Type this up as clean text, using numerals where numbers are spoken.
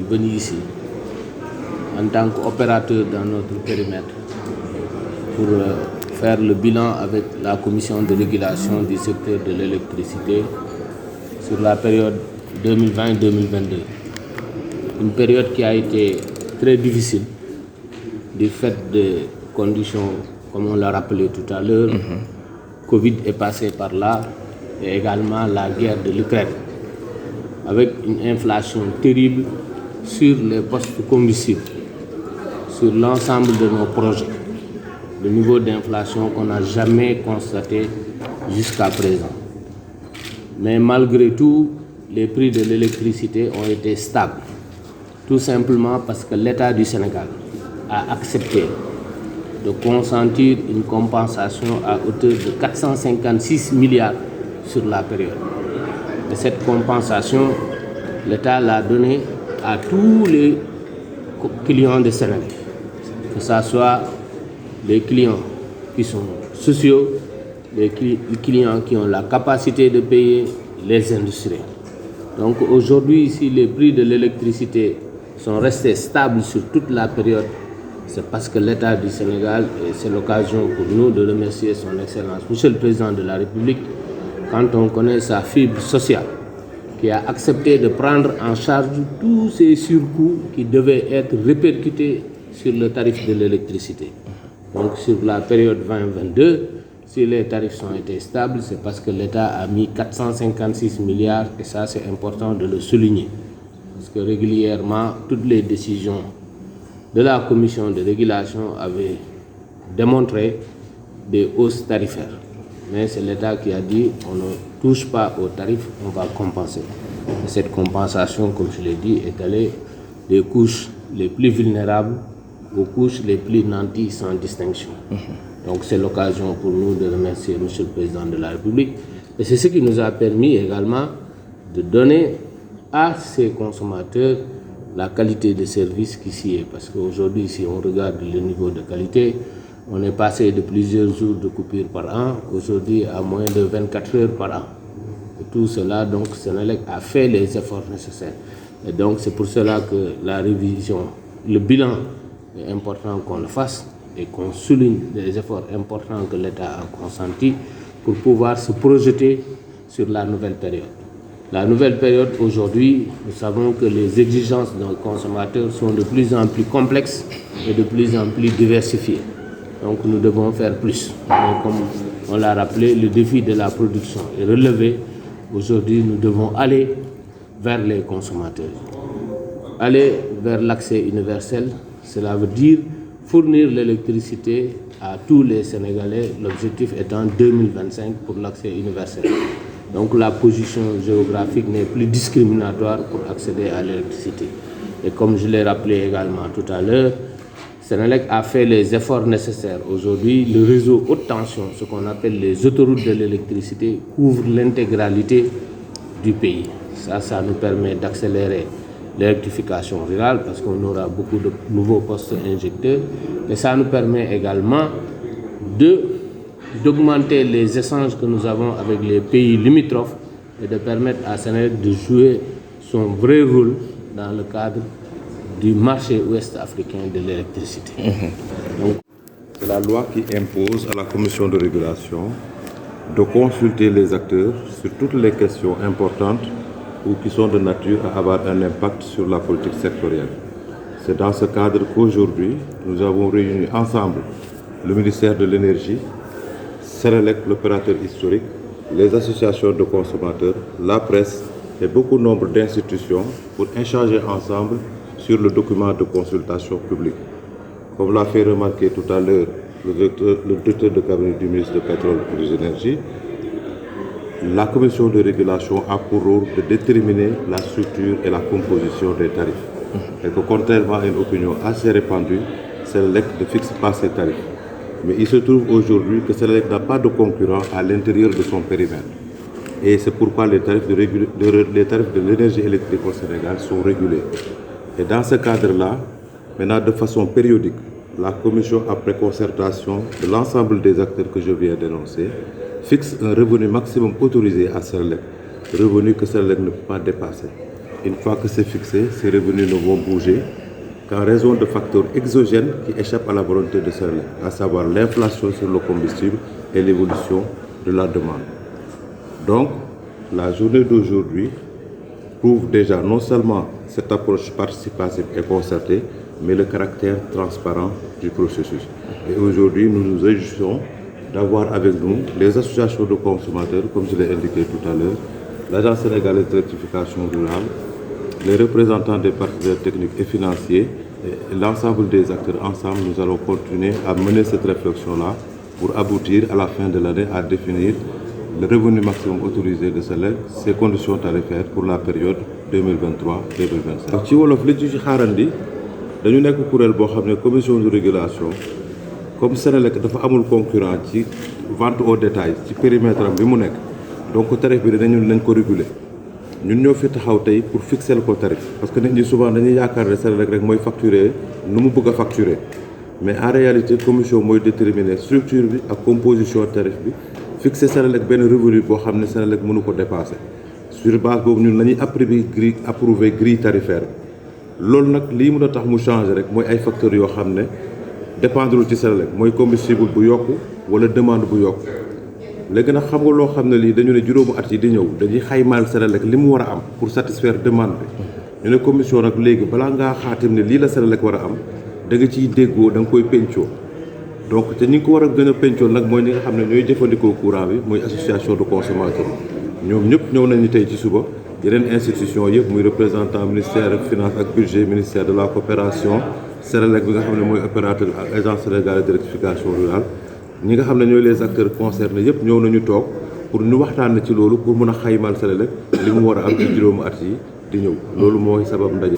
venu ici en tant qu'opérateur dans notre périmètre pour faire le bilan avec la commission de régulation du secteur de l'électricité sur la période 2020-2022. Une période qui a été très difficile du fait des conditions, comme on l'a rappelé tout à l'heure. Covid est passé par là et également la guerre de l'Ukraine, avec une inflation terrible sur les postes de combustible, sur l'ensemble de nos projets. Le niveau d'inflation qu'on n'a jamais constaté jusqu'à présent. Mais malgré tout, les prix de l'électricité ont été stables. Tout simplement parce que l'État du Sénégal a accepté de consentir une compensation à hauteur de 456 milliards sur la période. Et cette compensation, l'État l'a donnée à tous les clients de Sénégal, que ce soit les clients qui sont sociaux, les clients qui ont la capacité de payer, les industriels. Donc aujourd'hui, si les prix de l'électricité sont restés stables sur toute la période, c'est parce que l'État du Sénégal, et c'est l'occasion pour nous de remercier son Excellence, Monsieur le Président de la République, quand on connaît sa fibre sociale, qui a accepté de prendre en charge tous ces surcoûts qui devaient être répercutés sur le tarif de l'électricité. Donc sur la période 2022, si les tarifs ont été stables, c'est parce que l'État a mis 456 milliards et ça c'est important de le souligner. Parce que régulièrement, toutes les décisions de la commission de régulation avaient démontré des hausses tarifaires. Mais c'est l'État qui a dit on ne touche pas aux tarifs, on va compenser. Et cette compensation, comme je l'ai dit, est allée des couches les plus vulnérables aux couches les plus nanties sans distinction. Donc c'est l'occasion pour nous de remercier M. le Président de la République. Et c'est ce qui nous a permis également de donner à ces consommateurs la qualité de service qui s'y est. Parce qu'aujourd'hui, si on regarde le niveau de qualité, on est passé de plusieurs jours de coupure par an, aujourd'hui à moins de 24 heures par an. Et tout cela, donc, Senelec a fait les efforts nécessaires. Et donc, c'est pour cela que la révision, le bilan est important qu'on le fasse et qu'on souligne les efforts importants que l'État a consentis pour pouvoir se projeter sur la nouvelle période. La nouvelle période, aujourd'hui, nous savons que les exigences de nos consommateurs sont de plus en plus complexes et de plus en plus diversifiées. Donc nous devons faire plus. Et comme on l'a rappelé, le défi de la production est relevé. Aujourd'hui, nous devons aller vers les consommateurs. Aller vers l'accès universel, cela veut dire fournir l'électricité à tous les Sénégalais, l'objectif étant 2025 pour l'accès universel. Donc la position géographique n'est plus discriminatoire pour accéder à l'électricité. Et comme je l'ai rappelé également tout à l'heure, Senelec a fait les efforts nécessaires. Aujourd'hui, le réseau haute tension, ce qu'on appelle les autoroutes de l'électricité, couvre l'intégralité du pays. Ça nous permet d'accélérer l'électrification rurale parce qu'on aura beaucoup de nouveaux postes injecteurs. Et ça nous permet également d'augmenter les échanges que nous avons avec les pays limitrophes et de permettre à Senelec de jouer son vrai rôle dans le cadre du marché ouest africain de l'électricité. C'est la loi qui impose à la commission de régulation de consulter les acteurs sur toutes les questions importantes ou qui sont de nature à avoir un impact sur la politique sectorielle. C'est dans ce cadre qu'aujourd'hui, nous avons réuni ensemble le ministère de l'Énergie, Senelec, l'opérateur historique, les associations de consommateurs, la presse et beaucoup nombre d'institutions pour échanger ensemble sur le document de consultation publique. Comme l'a fait remarquer tout à l'heure le directeur de cabinet du ministre de Pétrole et des Énergies, la commission de régulation a pour rôle de déterminer la structure et la composition des tarifs. Et que contrairement à une opinion assez répandue, Senelec ne fixe pas ses tarifs. Mais il se trouve aujourd'hui que Senelec n'a pas de concurrent à l'intérieur de son périmètre. Et c'est pourquoi les tarifs de l'énergie électrique au Sénégal sont régulés. Et dans ce cadre-là, maintenant de façon périodique, la Commission, après concertation de l'ensemble des acteurs que je viens d'énoncer, fixe un revenu maximum autorisé à Senelec, revenu que Senelec ne peut pas dépasser. Une fois que c'est fixé, ces revenus ne vont bouger qu'en raison de facteurs exogènes qui échappent à la volonté de Senelec, à savoir l'inflation sur le combustible et l'évolution de la demande. Donc, la journée d'aujourd'hui prouve déjà non seulement cette approche participative et concertée, mais le caractère transparent du processus. Et aujourd'hui, nous nous réjouissons d'avoir avec nous les associations de consommateurs, comme je l'ai indiqué tout à l'heure, l'Agence sénégalaise de rectification rurale, les représentants des partenaires techniques et financiers et l'ensemble des acteurs. Ensemble, nous allons continuer à mener cette réflexion-là pour aboutir à la fin de l'année à définir le revenu maximum autorisé de Senelec, ses conditions tarifaires pour la période 2023-2025. ci wolof li ci xaarandi dañu nekk kuréel boo xam ne commission de régulation comme Senelec dafa amul concurrent ci vente au détail ci périmètre am bi mu nekk donc tarif bi dañu nañ ko réguler ñun ñoo fi taxaw tey pour fixer ko tarif parce que nit ñi souvent dañuy yaakaar ne Senelec rek mooy facturer nu mu bëgg a facturer mais en réalité commission mooy déterminer structure bi ak composition tarif bi fixer Senelec benn revenu boo xam ne Senelec mënu ko dépasser sur base boobu ñun la ñuy approuver grille tarifaire loolu nag lii mën a tax mu changer rek mooy ay facteurs yoo xam ne dépendre ci Senelec mooy combustible bu yokku wala demande bu yokku léegi nag xam nga loo xam ne lii dañu ne juróomu at yi di ñëw dañuy xaymaal Senelec li mu war a am pour satisfaire demande bi ñu ne commission nag léegi balaa ngaa xaatim ne lii la Senelec war a am da nga ciy déggoo da nga koy pencoo donc te ñi ngi ko war a gën a pencoo nag mooy ñi nga xam ne ñooy jëfandikoo courant bi mooy association de consommateurs ñoom ñëpp ñëw nañu tey ci suba yeneen institution yëpp muy représentant ministère finance ak budget ministère de la coopération Senelec bi nga xam ne mooy opérateur ak agence sénégalaise de rectification rurale ñi nga xam ne ñooy les acteurs concernés yëpp ñëw nañu toog pour ñu waxtaan ci loolu pour mën a xaymal Senelec li mu war a am ci juróomu at yi di ñëw loolu mooy sabab ndaje